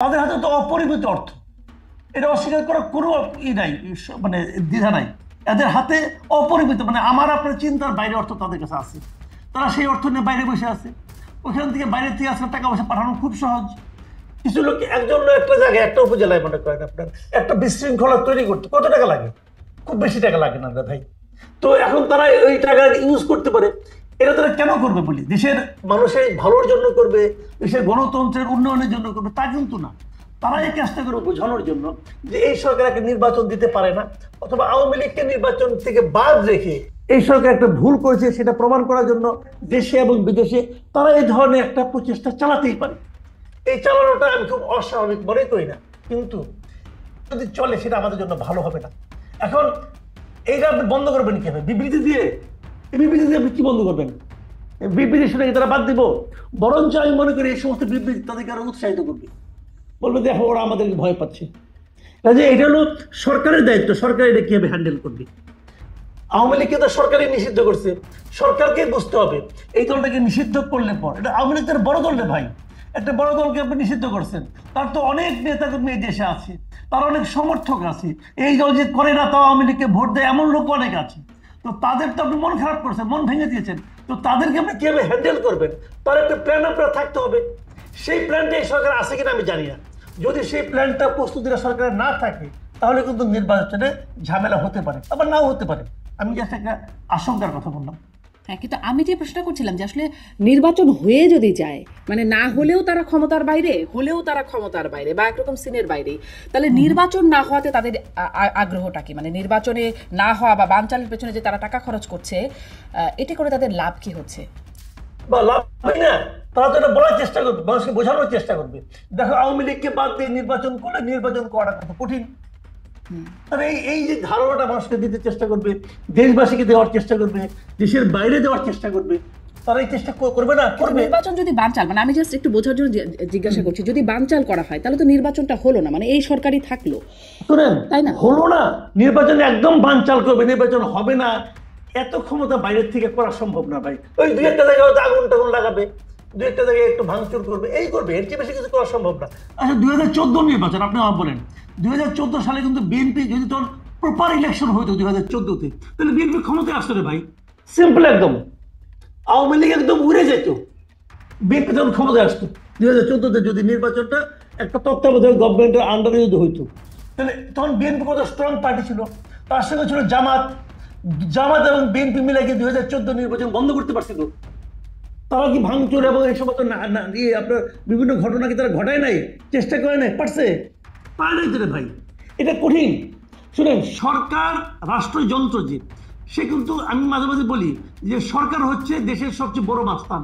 তাদের হাতে তো অপরিমিত অর্থ, এটা অস্বীকার করার কোনো নাই, মানে দ্বিধা নাই। এদের হাতে অপরিমিত, মানে আমার আপনার চিন্তার বাইরে অর্থ তাদের কাছে আছে। তারা সেই অর্থ নিয়ে বাইরে বসে আছে, ওখান থেকে বাইরে থেকে আসলে টাকা পয়সা পাঠানো খুব সহজ। কিছু লোক একজন একটা জায়গায় একটা উপজেলায় মনে করেন আপনার একটা বিশৃঙ্খলা তৈরি করতে কত টাকা লাগে? খুব বেশি টাকা লাগে না ভাই। তো এখন তারা ওই টাকা ইউজ করতে পারে। এটা তারা কেন করবে বলি? দেশের মানুষের ভালোর জন্য করবে, দেশের গণতন্ত্রের উন্নয়নের জন্য করবে, তা কিন্তু না। তারা এই কাজটা করে বোঝানোর জন্য যে এই সরকার একটা নির্বাচন দিতে পারে না, অথবা আওয়ামী লীগকে নির্বাচন থেকে বাদ রেখে এই সরকার একটা ভুল করেছে সেটা প্রমাণ করার জন্য দেশে এবং বিদেশে তারা এই ধরনের একটা প্রচেষ্টা চালাতেই পারে। এই চালানোটা আমি খুব অস্বাভাবিক মনে করি না, কিন্তু যদি চলে সেটা আমাদের জন্য ভালো হবে না। এখন এইটা আপনি বন্ধ করবেন কিভাবে? বিবৃতি দিয়ে? এই বিবৃতি দিয়ে আপনি কি বন্ধ করবেন? বিবৃতি শুনে তারা বাদ দিব? বরঞ্চ আমি মনে করি এই সমস্ত বিবৃতি তাদেরকে আরো উৎসাহিত করবে, বলবে দেখো ওরা আমাদেরকে ভয় পাচ্ছে। কাজে এটা হলো সরকারের দায়িত্ব, সরকার এটা কিভাবে হ্যান্ডেল করবে। আওয়ামী লীগকে তো সরকারই নিষিদ্ধ করছে, সরকারকে বুঝতে হবে এই দলটাকে নিষিদ্ধ করলে পর, এটা আওয়ামী লীগের বড় দল রে ভাই, একটা বড় দলকে আপনি নিষিদ্ধ করছেন, তার তো অনেক নেতা কর্মী এই দেশে আছে, তার অনেক সমর্থক আছে, এই দল যে করে না তাও আওয়ামী লীগকে ভোট দেয় এমন লোক অনেক আছে। তো তাদের তো আপনি মন খারাপ করছেন, মন ভেঙে দিয়েছেন, তো তাদেরকে আপনি কিভাবে হ্যান্ডেল করবেন তার একটা প্ল্যান আপনার থাকতে হবে। সেই প্ল্যানটা এই সরকার আছে কিনা আমি জানি না। যদি সেই প্ল্যানটা প্রস্তুতিটা সরকারের না থাকে তাহলে কিন্তু নির্বাচনে ঝামেলা হতে পারে, আবার নাও হতে পারে। আমি জাস্ট একটা আশঙ্কার কথা বললাম। হ্যাঁ, কিন্তু আমি যে প্রশ্ন করছিলাম যে আসলে নির্বাচন হয়ে যদি যায়, মানে না হলেও তারা ক্ষমতার বাইরে, হলেও তারা ক্ষমতার বাইরে বা একরকম সিনের বাইরে, তাহলে নির্বাচন না হওয়াতে তাদের আগ্রহটা কি? মানে নির্বাচনে না হওয়া বা বানচালের পেছনে যে তারা টাকা খরচ করছে, এতে করে তাদের লাভ কি হচ্ছে? বা লাভ হয় না, তারা তো এটা বলার চেষ্টা করবে, মানুষকে বোঝানোর চেষ্টা করবে, দেখো আওয়ামী লীগকে বাদ দিয়ে নির্বাচন করলে নির্বাচন করাটা কত কঠিন। তবে এই যে ধারণাটা মানুষকে দিতে চেষ্টা করবে, দেশবাসীকে দেওয়ার চেষ্টা করবে, দেশের বাইরে দেওয়ার চেষ্টা করবে, তারা এই চেষ্টা করবে না? করবে। নির্বাচন যদি বানচাল, মানে আমি জাস্ট একটু বোঝার জন্য জিজ্ঞাসা করছি, যদি বানচাল করা হয় তাহলে তো নির্বাচনটা হলো না, মানে এই সরকারই থাকলো, শুনেন, তাই না? হলো না, নির্বাচন একদম বানচাল করবে, নির্বাচন হবে না, এত ক্ষমতা বাইরের থেকে করা সম্ভব না ভাই। ওই দুই একটা জায়গায় হয়তো আগুন টাগুন লাগাবে, দুই একটা জায়গায় একটু ভাঙচুর করবে, এই করবে, এর চেয়ে বেশি কিছু করা সম্ভব না। আচ্ছা 2014 নির্বাচন আপনি আমার বলেন, 2014 সালে কিন্তু বিএনপি যদি তোর প্রপার ইলেকশন হইতো 2014-তে, তাহলে বিএনপি ক্ষমতায় আসতো রে ভাই, সিম্পল একদম। আওয়ামী লীগ একদম উড়ে যেত, বিএনপি যখন ক্ষমতায় আসতো 2014-তে, যদি নির্বাচনটা একটা তত্ত্বাবধায়ক গভর্নমেন্টের আন্ডারে যদি হইতো, তাহলে তখন বিএনপি কত স্ট্রং পার্টি ছিল, তার সঙ্গে ছিল জামাত, জামাত এবং বিএনপি মিলে কি 2014 নির্বাচন বন্ধ করতে পারছিল? তারা কি ভাঙচুর এবং এই সমস্ত আপনার বিভিন্ন ঘটনা কি তারা ঘটায় নাই, চেষ্টা করে নাই, পারছে? পারে নাই তো রে ভাই, এটা কঠিন। শুনেন, সরকার রাষ্ট্রযন্ত্র যে, সে কিন্তু আমি মাঝে মাঝে বলি যে সরকার হচ্ছে দেশের সবচেয়ে বড় মাস্তান,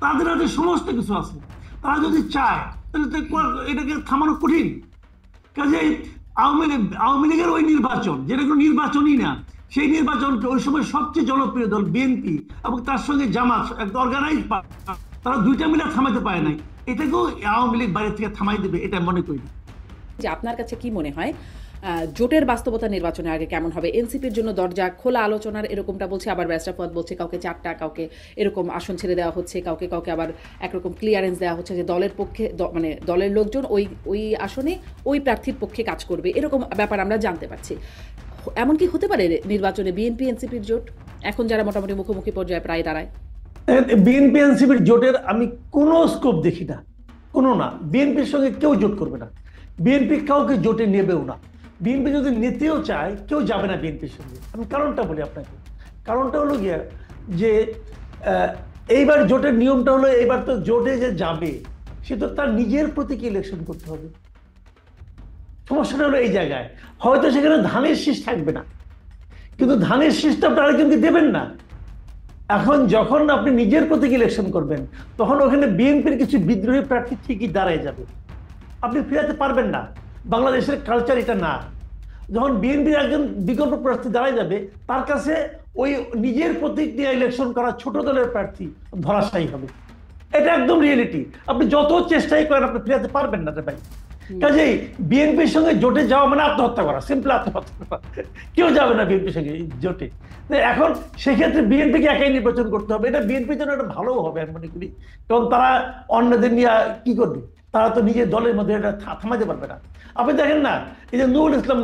তাদের হাতে সমস্ত কিছু আছে, তারা যদি চায় তাহলে এটাকে থামানো কঠিন। কাজেই আওয়ামী লীগের ওই নির্বাচন, যেটা কোনো নির্বাচনই না, সেই নির্বাচনকে ওই সময় সবচেয়ে জনপ্রিয় দল বিএনপি এবং তার সঙ্গে জামাত একটা অর্গানাইজ, তারা দুইটা মিলে থামাতে পারে নাই, এটাকেও আওয়ামী লীগ বাইরে থেকে থামাই দেবে এটা মনে করি। যে আপনার কাছে কি মনে হয় জোটের বাস্তবতা নির্বাচনের আগে কেমন হবে? এনসিপির জন্য দরজা খোলা আলোচনার এরকমটা বলছে, আবার ব্যারিস্টার ফুয়াদ বলছে কাউকে 4টা, কাউকে এরকম আসন ছেড়ে দেওয়া হচ্ছে, কাউকে কাউকে আবার একরকম ক্লিয়ারেন্স দেওয়া হচ্ছে যে দলের পক্ষে, মানে দলের লোকজন ওই আসনে ওই প্রার্থীর পক্ষে কাজ করবে, এরকম ব্যাপার আমরা জানতে পারছি। এমন কি হতে পারে নির্বাচনে বিএনপি এনসিপির জোট, এখন যারা মোটামুটি মুখোমুখি পর্যায়ে প্রায় দাঁড়ায়? বিএনপি এনসিপির জোটের আমি কোনো স্কোপ দেখি না, কোনো না। বিএনপির সঙ্গে কেউ জোট করবে না, বিএনপি কাউকে জোটে নেবেও না। বিএনপি যদি নিতেও চায় কেউ যাবে না বিএনপির সঙ্গে। আমি কারণটা বলি আপনাকে, কারণটা হলো গিয়া যে এইবার জোটের নিয়মটা হলো, এইবার তো জোটে যে যাবে সে তো তার নিজের প্রতীকে ইলেকশন করতে হবে। সমস্যাটা হলো এই জায়গায়, হয়তো সেখানে ধানের শীষ থাকবে না, কিন্তু ধানের শীষটা আপনি আরেকজনকে দেবেন না। এখন যখন আপনি নিজের প্রতীকে ইলেকশন করবেন তখন ওখানে বিএনপির কিছু বিদ্রোহী প্রার্থী ঠিকই দাঁড়ায় যাবে, আপনি ফেরাতে পারবেন না। বাংলাদেশের কালচার এটা না। যখন বিএনপির একজন বিকল্প প্রার্থী দাঁড়ায় যাবে, তার কাছে ওই নিজের প্রতীক নিয়ে ইলেকশন করা ছোট দলের প্রার্থী ধরাশায়ী হবে। এটা একদম রিয়েলিটি। আপনি যত চেষ্টাই করেন আপনি ফেরাতে পারবেন না রে ভাই। কাজেই বিএনপির সঙ্গে জোটে যাওয়া মানে আত্মহত্যা করা, সিম্পল আত্মহত্যা করা। কেউ যাবে না বিএনপির সঙ্গে জোটে। এখন সেক্ষেত্রে বিএনপিকে একাই নির্বাচন করতে হবে, এটা বিএনপির জন্য একটা ভালো হবে আমি মনে করি, কারণ তারা অন্যদের নিয়ে কি করবে, তারা তো নিজের দলের মধ্যে এটা থামাতে পারবে না। আপনি দেখেন না, এই যে নুরুল ইসলাম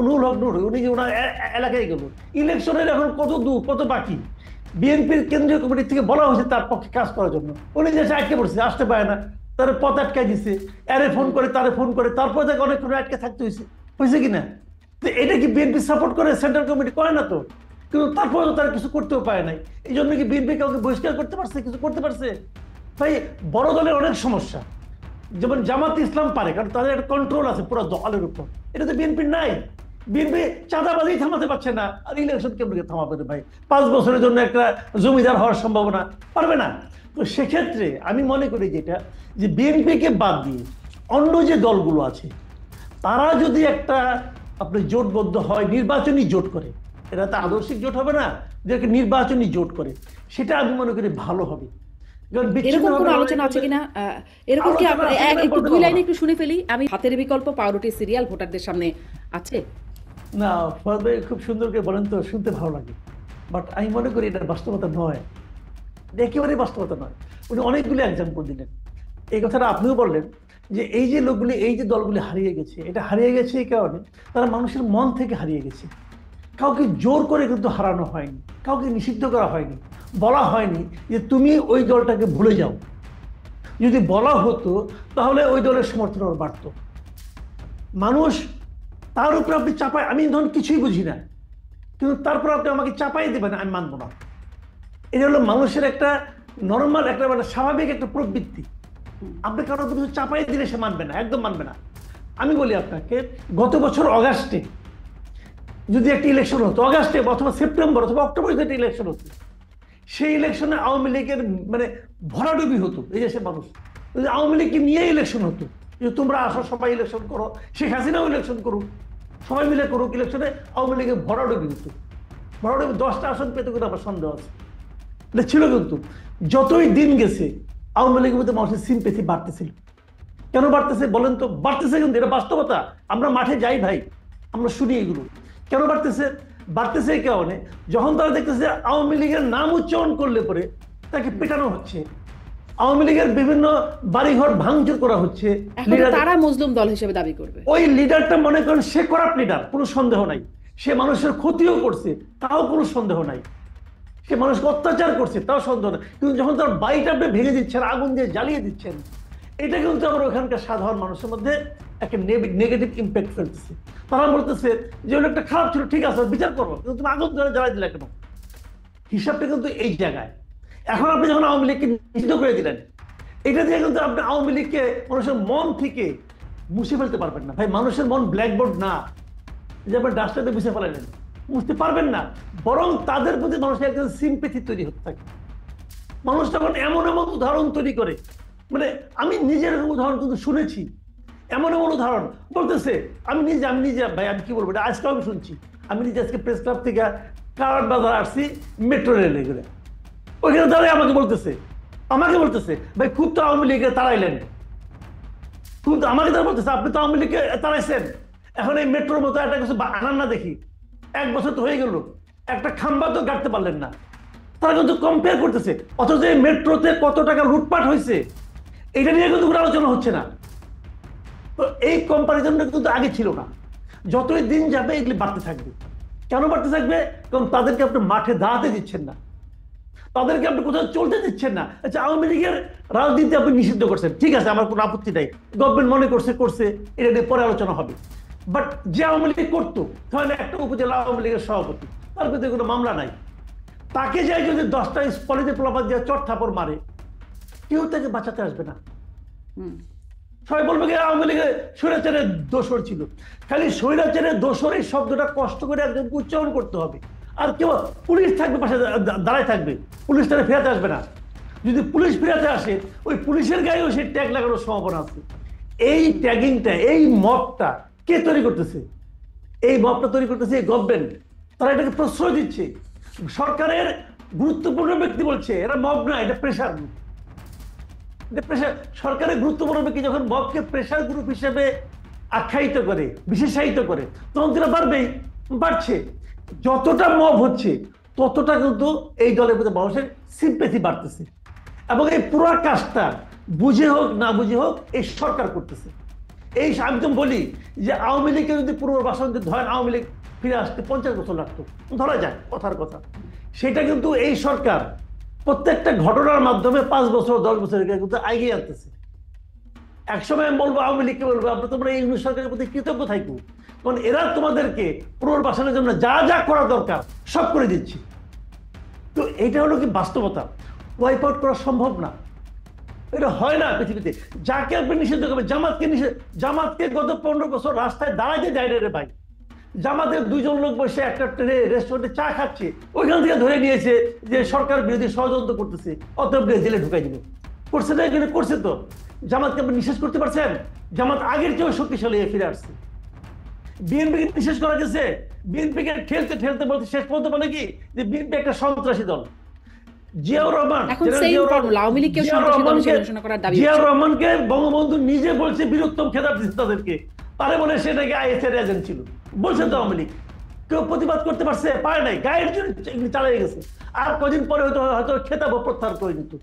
নুরুল হক নূর, উনি যে ওনার এলাকায় গেল, ইলেকশনের এখন কত দূর, কত বাকি, বিএনপির কেন্দ্রীয় কমিটি থেকে বলা হয়েছে তার পক্ষে কাজ করার জন্য, উনি যে আটকে পড়ছে, আসতে পারে না, তার পথ আটকাই দিচ্ছে, এরে ফোন করে তারে ফোন করে, তারপর তাকে অনেকক্ষণ আটকে থাকতে হয়েছে, হয়েছে কিনা? তো এটা কি বিএনপি সাপোর্ট করে? সেন্ট্রাল কমিটি করে না তো, কিন্তু তারপরে তো তারা কিছু করতেও পারে নাই। এই জন্য কি বিএনপি কাউকে বহিষ্কার করতে পারছে, কিছু করতে পারছে? ভাই বড় দলের অনেক সমস্যা, যেমন জামাত ইসলাম পারে, কারণ তাদের একটা কন্ট্রোল আছে পুরো দলের উপর, এটা তো বিএনপির নাই। বিএনপি চাঁদাবাজি থামাতে পারছে না, আর ইলেকশন কেমন থামাবে ভাই? 5 বছরের জন্য একটা জমিদার হওয়ার সম্ভাবনা পারবে না। তো সেক্ষেত্রে আমি মনে করি যেটা, যে বিএনপিকে বাদ দিয়ে অন্য যে দলগুলো আছে তারা যদি একটা আপনি জোটবদ্ধ হয়, নির্বাচনী জোট করে, এটা তো আদর্শিক জোট হবে না, যে নির্বাচনী জোট করে, সেটা আমি মনে করি ভালো হবে। এরকম কোনো আলোচনা আছে কিনা, এরকম কি একটু 2 লাইনে একটু শুনে ফেলি আমি। হাতের বিকল্প পাউরুটি সিরিয়াল ভোটারদের সামনে আছে না? খুব সুন্দর করে বলেন তো, শুনতে ভালো লাগে, বাট আমি মনে করি এটা বাস্তবতা নয়, একেবারেই বাস্তবতা নয়। উনি অনেকগুলি এক্সাম্পল দিলেন, এই কথাটা আপনিও বললেন যে এই যে লোকগুলি, এই যে দলগুলি হারিয়ে গেছে, এটা হারিয়ে গেছে এই কারণে তারা মানুষের মন থেকে হারিয়ে গেছে। কাউকে জোর করে কিন্তু হারানো হয়নি, কাউকে নিষিদ্ধ করা হয়নি, বলা হয়নি যে তুমি ওই দলটাকে ভুলে যাও। যদি বলা হতো তাহলে ওই দলের সমর্থন আরো বাড়তো। মানুষ তার উপরে আপনি চাপায়, আমি ধরুন কিছুই বুঝি না, কিন্তু তারপর আপনি আমাকে চাপাই দেবেন, আমি মানবো না। এটা হলো মানুষের একটা নর্মাল, একটা মানে স্বাভাবিক একটা প্রবৃত্তি। আপনি কারো কিছু চাপাই দিলে সে মানবে না, একদম মানবে না। আমি বলি আপনাকে, গত বছর অগাস্টে যদি একটা ইলেকশন হতো, অগাস্টে অথবা সেপ্টেম্বর অথবা অক্টোবরে যদি একটা ইলেকশন হতো, সেই ইলেকশনে আওয়ামী লীগের মানে ভরাডুবি হতো এই দেশের মানুষ। যদি আওয়ামী লীগকে নিয়ে ইলেকশন হতো, যে তোমরা আসো সবাই ইলেকশন করো, শেখ হাসিনাও ইলেকশন করুক, সবাই মিলে করুক, ইলেকশনে আওয়ামী লীগের ভরাডুবি হতো। ভরাডুবি 10টা আসন পেতে কিন্তু আমার সন্দেহ আছে, এটা ছিল। কিন্তু যতই দিন গেছে আওয়ামী লীগের মধ্যে মানুষের সিম্পেথি বাড়তেছিল। কেন বাড়তেছে বলেন তো? বাড়তেছে কিন্তু এটা বাস্তবতা, আমরা মাঠে যাই ভাই, আমরা শুনি এগুলো। কেন বাড়তেছে? বাড়তেছে এই কারণে, যখন তারা দেখতেছে আওয়ামী লীগের নাম উচ্চারণ করলে পরে তাকে পেটানো হচ্ছে, আওয়ামী লীগের বিভিন্ন বাড়িঘর ভাঙচুর করা হচ্ছে, তারা মজলুম দল হিসেবে দাবি করবে। ওই লিডারটা মনে করেন সে করাপ্ট লিডার, কোনো সন্দেহ নাই, সে মানুষের ক্ষতিও করছে, তাও কোনো সন্দেহ নাই, সে মানুষকে অত্যাচার করছে, তাও সন্দেহ নাই। কিন্তু যখন তার বাড়িটা আপনি ভেঙে দিচ্ছেন, আগুন দিয়ে জ্বালিয়ে দিচ্ছেন, এটা কিন্তু আমরা ওখানকার সাধারণ মানুষের মধ্যে একটা নেগেটিভ ইম্প্যাক্ট ফেলতেছে। তারা বলতেছে যে ওটা একটা খারাপ ছিল, ঠিক আছে বিচার করবো, কিন্তু তুমি আগুন ধরে জ্বালাই দিলে কেন? হিসাবটা কিন্তু এই জায়গায়। এখন আপনি যখন আওয়ামী লীগকে নিষিদ্ধ করে দিলেন, এটা দিয়ে কিন্তু আপনি আওয়ামী লীগকে মানুষের মন থেকে মুছে ফেলতে পারবেন না ভাই। মানুষের মন ব্ল্যাকবোর্ড না যে আপনি ডাস্টারতে মুছে ফেলালেন, মুছতে পারবেন না। বরং তাদের প্রতি মানুষের একজন সিম্পেথি তৈরি হতে থাকে। মানুষ তখন এমন এমন উদাহরণ তৈরি করে, মানে আমি নিজের উদাহরণ কিন্তু শুনেছি, এমন এমন উদাহরণ বলতেছে, আমি নিজে ভাই আমি কি বলবো, এটা আজকেও আমি শুনছি। আমি নিজে আজকে প্রেস ক্লাব থেকে কারাট বাজার আসছি মেট্রো রেলে গেলে, ওইখানে দাঁড়ায় আমাকে বলতেছে ভাই খুব তো আওয়ামী লীগের তাড়াইলেন, খুব আমাকে তারা বলতেছে আপনি তো আওয়ামী লীগকে তাড়াইছেন, এখন এই মেট্রোর মতো একটা কিছু আনান না দেখি, 1 বছর তো হয়ে গেল, একটা খাম্বা তো গাড়তে পারলেন না। তারা কিন্তু কম্পেয়ার করতেছে, অথচ এই মেট্রোতে কত টাকা লুটপাট হয়েছে এটা নিয়ে কিন্তু কোনো আলোচনা হচ্ছে না। তো এই কম্পারিজনটা কিন্তু আগে ছিল না। যতই দিন যাবে এগুলি বাড়তে থাকবে। কেন বাড়তে থাকবে? কারণ তাদেরকে আপনি মাঠে দাঁড়াতে দিচ্ছেন না, তাদেরকে আপনি কোথাও চলতে দিচ্ছেন না। আচ্ছা আওয়ামী লীগের রাজনীতি আপনি নিষিদ্ধ করছেন, ঠিক আছে, আমার কোনো আপত্তি নাই, গভর্নমেন্ট মনে করছে এটা নিয়ে পরে আলোচনা হবে। বাট যে আওয়ামী লীগ করতো, তাহলে একটা উপজেলা আওয়ামী লীগের সভাপতি, তার বিরুদ্ধে কোনো মামলা নাই, তাকে যাই যদি 10টা পলিতে প্রলাপাত দিয়ে চট থাপড় মারে, কেউ তাকে বাঁচাতে আসবে না। সবাই বলবে কি আওয়ামী লীগের স্বৈরাচারের দোসর ছিল। খালি স্বৈরাচারের দোসর এই শব্দটা কষ্ট করে একজন উচ্চারণ করতে হবে। আর কেউ পুলিশ থাকবে পাশে দাঁড়ায় থাকবে, পুলিশ তারা ফেরাতে আসবে না। যদি পুলিশ ফেরাতে আসে, ওই পুলিশের গায়েও সেই ট্যাগ লাগানোর সম্ভাবনা আছে। এই ট্যাগিংটা, এই মবটা কে তৈরি করতেছে? এই মবটা তৈরি করতেছে এই গভর্নমেন্ট। তারা এটাকে প্রশ্রয় দিচ্ছে। সরকারের গুরুত্বপূর্ণ ব্যক্তি বলছে এরা মব না, এটা প্রেশার গ্রুপ। সরকারের গুরুত্বপূর্ণ ব্যক্তি যখন মবকে প্রেশার গ্রুপ হিসেবে আখ্যায়িত করে, বিশেষায়িত করে, তখন তারা বাড়ছে। যতটা মব হচ্ছে ততটা কিন্তু এই দলের মধ্যে মানুষের সিম্পেথি বাড়তেছে। এবং এই পুরো কাজটা বুঝে হোক না বুঝে হোক এই সরকার করতেছে। এই আমি তো বলি যে আওয়ামী লীগকে যদি পুনর্বাসন ধরেন, আওয়ামী লীগ ফিরে আসতে 50 বছর লাগতো, ধরা যায় কথার কথা, সেটা কিন্তু এই সরকার প্রত্যেকটা ঘটনার মাধ্যমে 5 বছর 10 বছর কিন্তু এগিয়ে আনতেছে। একসময় আমি বলবো আওয়ামী লীগকে বলবো আপনার তোমরা এই সরকারের প্রতি কৃতজ্ঞ থাকবো, কারণ এরা তোমাদেরকে পুনর্বাসনের জন্য যা যা করা দরকার সব করে দিচ্ছি। তো এটা হলো কি বাস্তবতা, ওয়াইপ আউট করা সম্ভব না, এটা হয় না পৃথিবীতে। যাকে আপনি নিষিদ্ধ করবেন, জামাতকে গত 15 বছর রাস্তায় দাঁড়াইতে যায় রে ভাই। জামাতের 2 জন লোক বসে একটা রেস্টুরেন্টে চা খাচ্ছে, ওইখান থেকে ধরে নিয়েছে যে সরকার বিরোধী ষড়যন্ত্র করতেছে, অতএব জেলে ঢুকাই দিল। করছে না, এখানে করছে তো। জামাতকে আপনি নিঃশেষ করতে পারছেন? জামাত আগের চেয়েও শক্তিশালী হয়ে ফিরে আসছে। বিএনপিকে নিঃশেষ করা গেছে, বিএনপিকে ঠেলতে ঠেলতে বলতে শেষ পর্যন্ত বলে কি যে বিএনপি একটা সন্ত্রাসী দল। জিয়াউর রহমানকে বঙ্গবন্ধু নিজে বলছে বীরোত্তম খেতাব দিচ্ছে তাদেরকে, তারে বলে সে নাকি আইএসএর এজেন্ট ছিল, বলছে তো আওয়ামী লীগ। কেউ প্রতিবাদ করতে পারছে? পারে নাই, গায়ের জন্য চালিয়ে গেছে। আর কদিন পরে হয়তো খেতাব প্রত্যাহার করে নিত।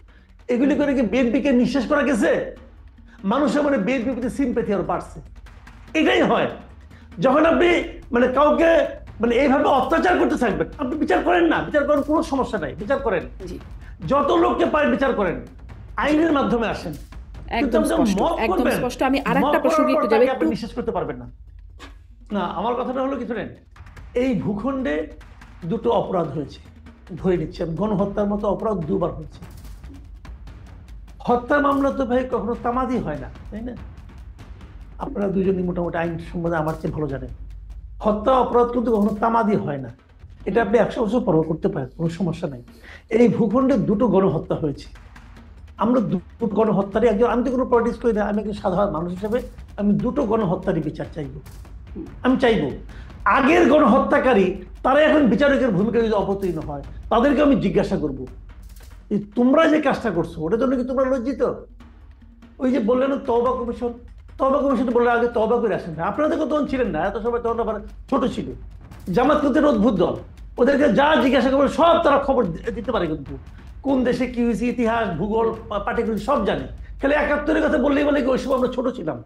এগুলি করে কি বিএনপিকে নিঃশেষ করা গেছে? মানুষের মানে বিএনপির প্রতি সিম্প্যাথি আরো বাড়ছে। এটাই হয় যখন আপনি মানে কাউকে মানে এইভাবে অত্যাচার করতে থাকবেন। আপনি বিচার করেন না, বিচার করেন, কোনো সমস্যা নাই, বিচার করেন, যত লোককে পারেন বিচার করেন, আইনের মাধ্যমে আসেন। একদম স্পষ্ট। আমি আরেকটা প্রসঙ্গে একটু যাই, আপনি নিঃশেষ করতে পারবেন না। না, আমার কথাটা হলো কি জানেন, এই ভূখণ্ডে 2টো অপরাধ হয়েছে, ধরে নিচ্ছেন গণহত্যার মতো অপরাধ 2বার হয়েছে। হত্যা মামলা তো ভাই কখনো তামাদি হয় না, তাই না? আপনারা দুজনই মোটামুটি আইন সম্বন্ধে আমার চেয়ে ভালো জানেন। হত্যা অপরাধ কিন্তু কখনো তামাদি হয় না, এটা আপনি 100 বছর পর করতে পারেন, কোনো সমস্যা নাই। এই ভূখণ্ডে 2টো গণহত্যা হয়েছে। আমরা 2টো গণহত্যারই একজন, আমি তো কোনো পলিটিক্স করি না, আমি একজন সাধারণ মানুষ হিসেবে আমি 2টো গণহত্যারই বিচার চাইব। আমি চাইব আগের গণহত্যাকারী তারা এখন বিচারকের ভূমিকা যদি অবতীর্ণ হয়, তাদেরকে আমি জিজ্ঞাসা করব তোমরা যে কাজটা করছো ওটার জন্য কি তোমরা লজ্জিত? ওই যে বললেন তওবা কমিশন বললে আগে তওবা করে আসেন না, আপনারা তো তখন ছিলেন না, এত সময় তখন আবার ছোট ছিল। জামাত কিন্তু অদ্ভুত দল, ওদেরকে যা জিজ্ঞাসা করবে সব তারা খবর দিতে পারে, কিন্তু কোন দেশে কি হয়েছে, ইতিহাস, ভূগোল, পাটিগণিত সব জানে। খালি 71-এর কথা বললেই বলে ওই সময় আমরা ছোট ছিলাম।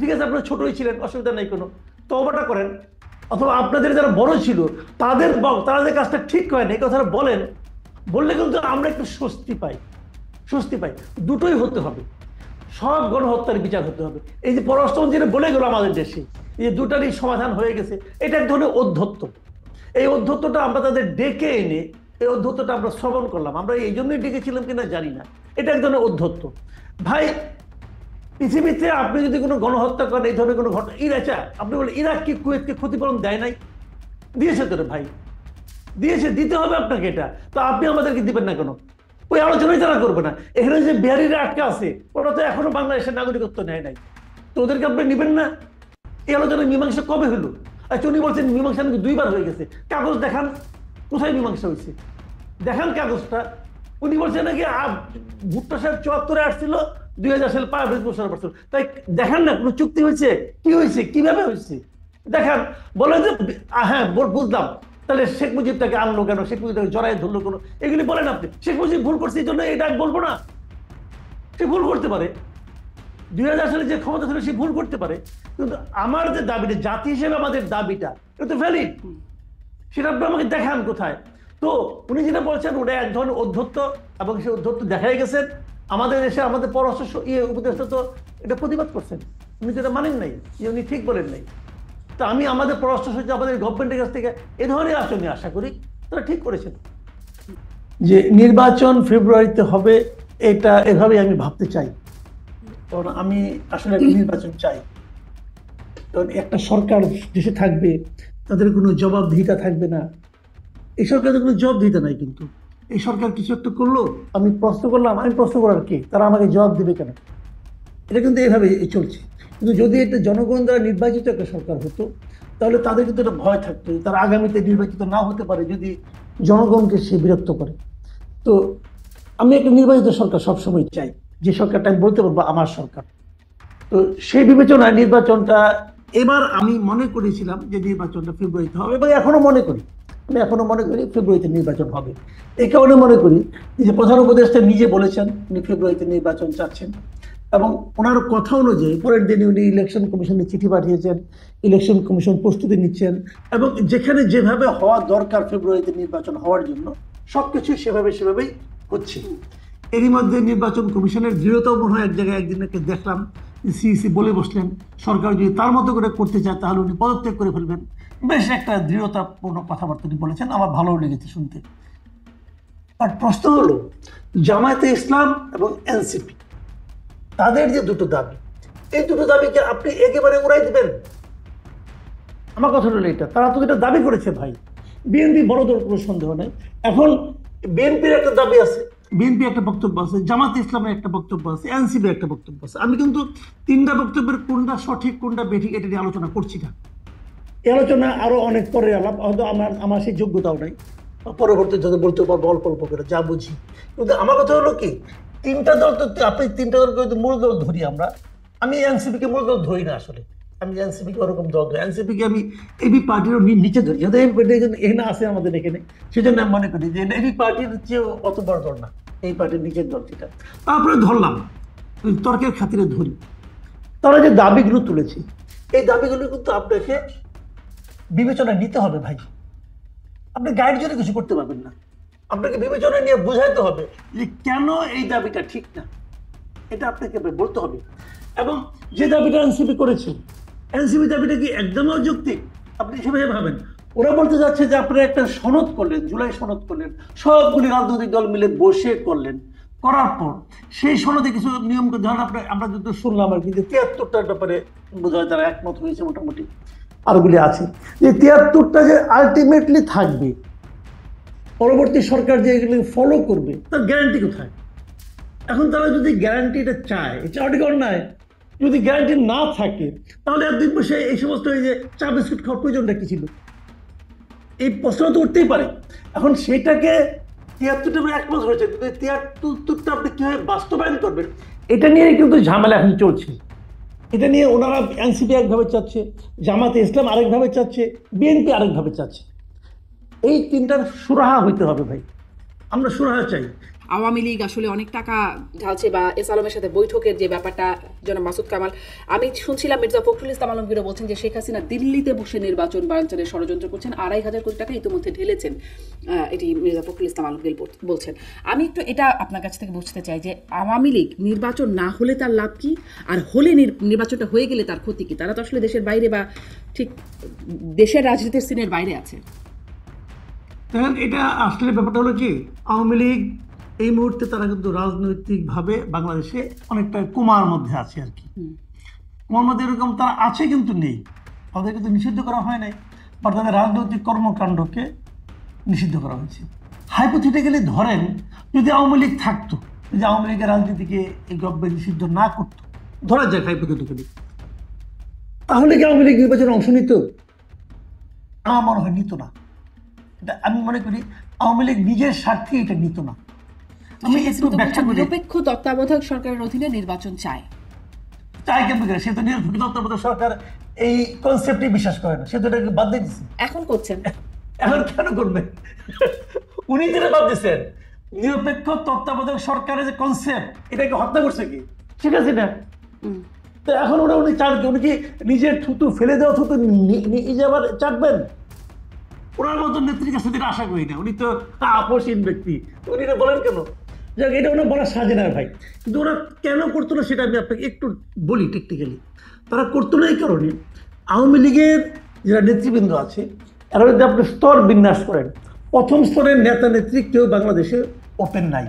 ঠিক আছে, আপনারা ছোটই ছিলেন, অসুবিধা নেই কোনো, তওবাটা করেন। অথবা আপনাদের যারা বড় ছিল তারা যে কাজটা ঠিক করেন এই কথাটা বললে কিন্তু আমরা একটু স্বস্তি পাই। 2টোই হতে হবে, সব গণহত্যার বিচার হতে হবে। এই যে পররাষ্ট্রমন্ত্রী বলে গেল আমাদের দেশে এই 2টারই সমাধান হয়ে গেছে, এটা এক ধরনের অধ্যত্ত। এই অধ্যত্তটা আমরা তাদের ডেকে এনে এই অধ্যত্তটা আমরা শ্রবণ করলাম, আমরা এই জন্যই ডেকেছিলাম কিনা জানি না, এটা এক ধরনের অধ্যত্ত। ভাই পৃথিবীতে আপনি যদি কোনো গণহত্যা করেন, এই ধরনের কোনো ঘটনা, আপনি বলেন ইরাক কি কুয়েতকে ক্ষতিপূরণ দেয় নাই? দিয়েছে তো ভাই, দিয়েছে, দিতে হবে আপনাকে। এটা তো আপনি আমাদেরকে দিবেন না কেন? ওই আলোচনাই তারা করবে না। এখানে যে বিহারিরা আটকে আছে ওরা তো এখনো বাংলাদেশের নাগরিকত্ব নেয় নাই, তো ওদেরকে আপনি নিবেন না? এই আলোচনায় মীমাংসা কবে হলো? আচ্ছা, উনি বলছেন মীমাংসা নাকি 2বার হয়ে গেছে। কাগজ দেখান, কোথায় মীমাংসা হয়েছে, দেখান কাগজটা। উনি বলছেন নাকি ভুট্টো সাহেব 74-এ আসছিল, 2000 সালে পারভেজ মোশাররফ আসছিল, তাই দেখান না কোনো চুক্তি হয়েছে, কি হয়েছে, কিভাবে হয়েছে দেখান। বলেন যে হ্যাঁ বুঝলাম, তাহলে শেখ মুজিব তাকে আনলো কেন, শেখ মুজিব তাকে জড়াই ধরলো কেন, এগুলি বলেন আপনি। শেখ মুজিব ভুল করছে এই জন্য এটা বলবো না, সে ভুল করতে পারে, 2000 সালে যে ক্ষমতা ছিল সে ভুল করতে পারে, কিন্তু আমার যে দাবিটা, জাতি হিসেবে আমাদের দাবিটা, এটা তো ভ্যালিড, সেটা আপনি আমাকে দেখান কোথায়। তো উনি যেটা বলছেন ওটা এক ধরনের অধ্যত্ত, এবং সেই অধ্যত্ত দেখাই গেছেন। আমাদের দেশে আমাদের পররাষ্ট্র উপদেষ্টা তো এটা প্রতিবাদ করছেন, উনি যেটা মানেন নাই, উনি ঠিক বলেন নাই। তো আমি আমাদের পররাষ্ট্র সচিব আমাদের গভর্নমেন্টের কাছ থেকে এ ধরনের আচরণ আশা করি, তারা ঠিক করেছেন যে নির্বাচন ফেব্রুয়ারিতে হবে, এটা এভাবেই আমি ভাবতে চাই। কারণ আমি আসলে নির্বাচন চাই, কারণ একটা সরকার দেশে থাকবে, তাদের কোনো জবাবদিহিতা থাকবে না। এই সরকারের কোনো জবাবদিহিতা নাই, কিন্তু এই সরকার কিছু একটা করলো, আমি প্রশ্ন করলাম, আমি প্রশ্ন করার কি, তারা আমাকে জবাব দেবে কেন? এটা কিন্তু এইভাবে চলছে। কিন্তু যদি এটা জনগণ দ্বারা নির্বাচিত একটা সরকার হতো, তাহলে তাদের কিন্তু একটা ভয় থাকতো, তারা আগামীতে নির্বাচিত না হতে পারে যদি জনগণকে সে বিরক্ত করে। তো আমি একটা নির্বাচিত সরকার সবসময় চাই, যে সরকারটা আমি বলতে পারবো আমার সরকার। তো সেই বিবেচনায় নির্বাচনটা এবার আমি মনে করেছিলাম যে নির্বাচনটা ফেব্রুয়ারিতে হবে, এবং এখনো মনে করি। আমি এখনো মনে করি ফেব্রুয়ারিতে নির্বাচন হবে। এই কারণে মনে করি যে প্রধান উপদেষ্টা নিজে বলেছেন উনি ফেব্রুয়ারিতে নির্বাচন চাচ্ছেন, এবং ওনার কথা অনুযায়ী পরের দিনে উনি ইলেকশন কমিশনে চিঠি পাঠিয়েছেন, ইলেকশন কমিশন প্রস্তুতি নিচ্ছেন, এবং যেখানে যেভাবে হওয়া দরকার ফেব্রুয়ারিতে নির্বাচন হওয়ার জন্য সবকিছু সেভাবেই হচ্ছে। এরই মধ্যে নির্বাচন কমিশনের দৃঢ়তা মনে হয় এক জায়গায় একদিনকে দেখলাম সিইসি বলে বসলেন সরকার যদি তার মতো করে করতে চায় তাহলে উনি পদত্যাগ করে ফেলবেন। বেশ একটা দৃঢ়তাপূর্ণ কথাবার্তা উনি বলেছেন, আমার ভালোও লেগেছে শুনতে। আর প্রশ্ন হলো জামায়াতে ইসলাম এবং এনসিপি তাদের যে দুটো দাবি, এই দুটো দাবিকে আপনি একেবারে উড়াই দিবেন? আমার কথা হলো এটা, তারা তো এটা দাবি করেছে ভাই। বিএনপি বড় দল, কোনো সন্দেহ নেই। এখন বিএনপির একটা দাবি আছে, বিএনপি একটা বক্তব্য আছে, জামাত ইসলামের একটা বক্তব্য আছে, এনসিপির একটা বক্তব্য আছে। আমি কিন্তু তিনটা বক্তব্যের কোনটা সঠিক কোনটা বেঠিক এটা নিয়ে আলোচনা করছি না। এই আলোচনা আরো অনেক পরে আলাপ, হয়তো আমার সেই যোগ্যতাও নাই, পরবর্তী যদি বলতে পারবো অল্প অল্প করে যা বুঝি। কিন্তু আমার কথা হলো কি, তিনটা দল তো, আপনি তিনটা দলকে যদি মূল দল ধরি আমরা, আমি এনসিপিকে মূল দল ধরি না আসলে। আমি এনসিপিকে ওরকম দল ধরি, এনসিপিকে আমি এবি পার্টিরও নিচে ধরি, যাতে এখানে আছে আমাদের এখানে, সেজন্য আমি মনে করি যে এবি পার্টির চেয়েও অত বড় দল না, এই পার্টির নিচের দল যেটা। তারপরে ধরলাম, তর্কের খাতিরে ধরি, তারা যে দাবিগুলো তুলেছে এই দাবিগুলো কিন্তু আপনাকে বিবেচনায় নিতে হবে ভাই। আপনি গাইড জন্য কিছু করতে পারবেন না, আপনাকে বিবেচনা নিয়ে বুঝাইতে হবে যে কেন এই দাবিটা ঠিক না, এটা আপনাকে বলতে হবে। এবং যে দাবিটা এনসিপি করেছে, এনসিপি দাবিটা কি একদম অযৌক্তিক? আপনি সেভাবে ভাবেন। ওরা বলতে যাচ্ছে যে আপনারা একটা সনদ করলেন, জুলাই সনদ করলেন, সবগুলি রাজনৈতিক দল মিলে বসে করলেন, করার পর সেই সনদে কিছু নিয়ম, ধরেন আমরা যদি শুনলাম আর কি যে ৭৩টার ব্যাপারে বোধ হয় তারা একমত হয়েছে মোটামুটি, আরোগুলি আছে যে ৭৩টা যে আলটিমেটলি থাকবে, পরবর্তী সরকার যে এগুলি ফলো করবে তার গ্যারান্টি কোথায়? এখন তারা যদি গ্যারান্টিটা চায়, এটা অনেক অন্যায়। যদি গ্যারান্টি না থাকে তাহলে আর দুই বসে এই সমস্ত এই যে চা বিস্কুট খাওয়ার প্রয়োজনটা কি ছিল? এই প্রশ্ন তো উঠতেই পারে। এখন সেটাকে ৭৩টা একমত হয়েছে, কিন্তু ৭৩টা আপনি কিভাবে বাস্তবায়ন করবেন এটা নিয়ে কিন্তু ঝামেলা এখন চলছে। এটা নিয়ে ওনারা এনসিপি একভাবে চাচ্ছে, জামাতে ইসলাম আরেকভাবে চাচ্ছে, বিএনপি আরেকভাবে চাচ্ছে। এই তিনটার সুরাহা হইতে হবে ভাই, আমরা সুরাহা চাই। আওয়ামী লীগ আসলে অনেক টাকা ঢালছে, বা এস আলমের সাথে বৈঠকের যে ব্যাপারটা, জনাব মাসুদ কামাল, আমি শুনছিলাম মির্জা ফখরুল ইসলাম আলমগীরও বলছেন যে শেখ হাসিনা দিল্লিতে বসে নির্বাচন বাঞ্চানের ষড়যন্ত্র করছেন, ২৫০০ কোটি টাকা ইতিমধ্যে ঢেলেছেন, এটি মির্জা ফখরুল ইসলাম আলমগীর বলছেন। আমি একটু এটা আপনার কাছ থেকে বুঝতে চাই যে আওয়ামী লীগ নির্বাচন না হলে তার লাভ কি, আর হলে নির্বাচনটা হয়ে গেলে তার ক্ষতি কি? তারা তো আসলে দেশের বাইরে, বা ঠিক দেশের রাজনীতির সিনের বাইরে আছে। দেখেন, এটা আসলে ব্যাপারটা হলো কি, আওয়ামী লীগ এই মুহূর্তে তারা কিন্তু রাজনৈতিকভাবে বাংলাদেশে অনেকটা কোমার মধ্যে আছে আর কি। কোমার মধ্যে এরকম তারা আছে কিন্তু নেই, তাদের কিন্তু নিষিদ্ধ করা হয় নাই, বা তাদের রাজনৈতিক কর্মকাণ্ডকে নিষিদ্ধ করা হয়েছে। হাইপোথেটিক্যালি ধরেন যদি আওয়ামী লীগ থাকতো, যদি আওয়ামী লীগের রাজনীতিকে এই গভর্নমেন্ট নিষিদ্ধ না করতো, ধরা যাক হাইপোথেটিক্যালি, তাহলে কি আওয়ামী লীগ নির্বাচনে অংশ নিত? আমার মনে হয় নিত না। এটা আমি মনে করি আওয়ামী লীগ নিজের স্বার্থে এটা নিত না। আমি একটু ব্যাখ্যা করি। নিরপেক্ষ তত্ত্বাবধায়ক সরকারের অধীনে নির্বাচন চায় কেমন করে? সে তো নিরপেক্ষ তত্ত্বাবধায়ক সরকার এই কনসেপ্টে বিশ্বাস করে না, সে তো এটাকে বাদ দিয়ে দিচ্ছে। এখন করছেন, এখন কেন করবে? উনি যেটা বাদ দিচ্ছেন, নিরপেক্ষ তত্ত্বাবধায়ক সরকারের যে কনসেপ্ট, এটাকে হত্যা করছে কি ঠিক আছে না? তো এখন উনি চান কি? উনি কি নিজের থুতু ফেলে দেওয়া থুতু নিজে আবার চাটবেন? ওনার মতো নেত্রীর কাছে যেটা আশা করি না। উনি তো আপসহীন ব্যক্তি, উনি এটা বলেন কেন? যাক, এটা ওনার বলা সাজে না ভাই। কিন্তু ওরা কেন করতো না সেটা আমি আপনাকে একটু বলি টেকনিক্যালি। তারা করতো না এই কারণে, আওয়ামী লীগের যারা নেতৃবৃন্দ আছে এরা যদি আপনি স্তর বিন্যাস করেন, প্রথম স্তরের নেতা নেত্রী কেউ বাংলাদেশে ওপেন নাই,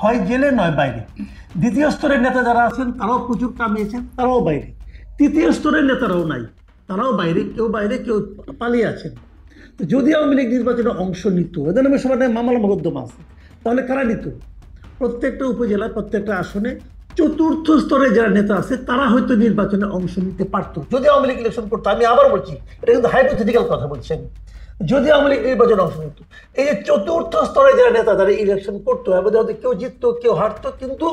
হয় জেলে নয় বাইরে। দ্বিতীয় স্তরের নেতা যারা আছেন তারাও প্রচুর কামিয়েছেন, তারাও বাইরে। তৃতীয় স্তরের নেতারাও নাই, তারাও বাইরে, কেউ পালিয়ে আছেন। যদি আওয়ামী লীগ নির্বাচনে অংশ নিত, এদের নামে সবার মামলা মোকদ্দমা আছে, তাহলে কারা নিত? প্রত্যেকটা উপজেলায় প্রত্যেকটা আসনে চতুর্থ স্তরে যারা নেতা আছে তারা হয়তো নির্বাচনে অংশ নিতে পারতো, যদি আওয়ামী লীগ ইলেকশন করতো। আমি আবার বলছি, এটা কিন্তু হাইপোথেটিক্যাল কথা বলছেন। যদি আওয়ামী লীগ নির্বাচনে অংশ নিত, এই যে চতুর্থ স্তরে যারা নেতা তারা ইলেকশন করতো, এবং যাদের কেউ জিততো কেউ হারতো, কিন্তু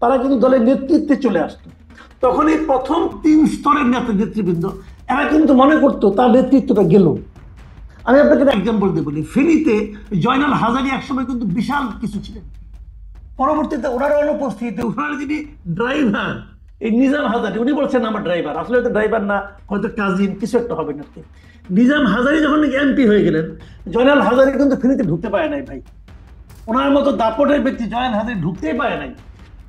তারা কিন্তু দলের নেতৃত্বে চলে আসতো। তখন এই প্রথম 3 স্তরের নেতৃবৃন্দ এরা কিন্তু মনে করতো তার নেতৃত্বটা গেল, আমি আপনাকে এক্সাম্পল দিয়ে বলি, ফেনীতে জয়নাল হাজারী একসময় কিন্তু বিশাল কিছু ছিলেন। পরবর্তীতে ওনার অনুপস্থিতিতে ওনার যিনি ড্রাইভার এই নিজাম হাজারি, উনি বলছেন আমার ড্রাইভার, আসলে হয়তো ড্রাইভার না, হয়তো কাজিন, কিছু একটা হবে না। নিজাম হাজারি যখন এমপি হয়ে গেলেন, জয়নাল হাজারি কিন্তু ফেনীতে ঢুকতে পারে নাই ভাই। ওনার মতো দাপটের ব্যক্তি জয়নাল হাজারি ঢুকতেই পারে নাই।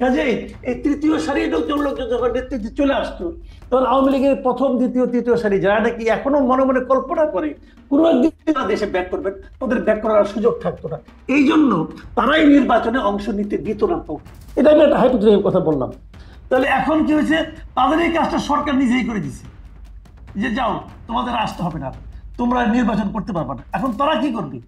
কাজে এই তৃতীয় সারির লোকজন যখন নেতৃত্বে চলে আসতো, তখন আওয়ামী লীগের প্রথম, দ্বিতীয়, তৃতীয় সারি যারা নাকি এখনো মনে মনে কল্পনা করে কোনো একদিন তারা দেশে ব্যাক করবেন, তাদের ব্যাক করার সুযোগ থাকতো না। এই জন্য তারাই নির্বাচনে অংশ নিতে দিত না। তো এটা আমি একটা হাইপোথেটিক্যাল কথা বললাম। তাহলে এখন কি হয়েছে, তাদের এই কাজটা সরকার নিজেই করে দিছে, যে যাও তোমাদের আসতে হবে না, তোমরা নির্বাচন করতে পারবে না। এখন তারা কি করবে?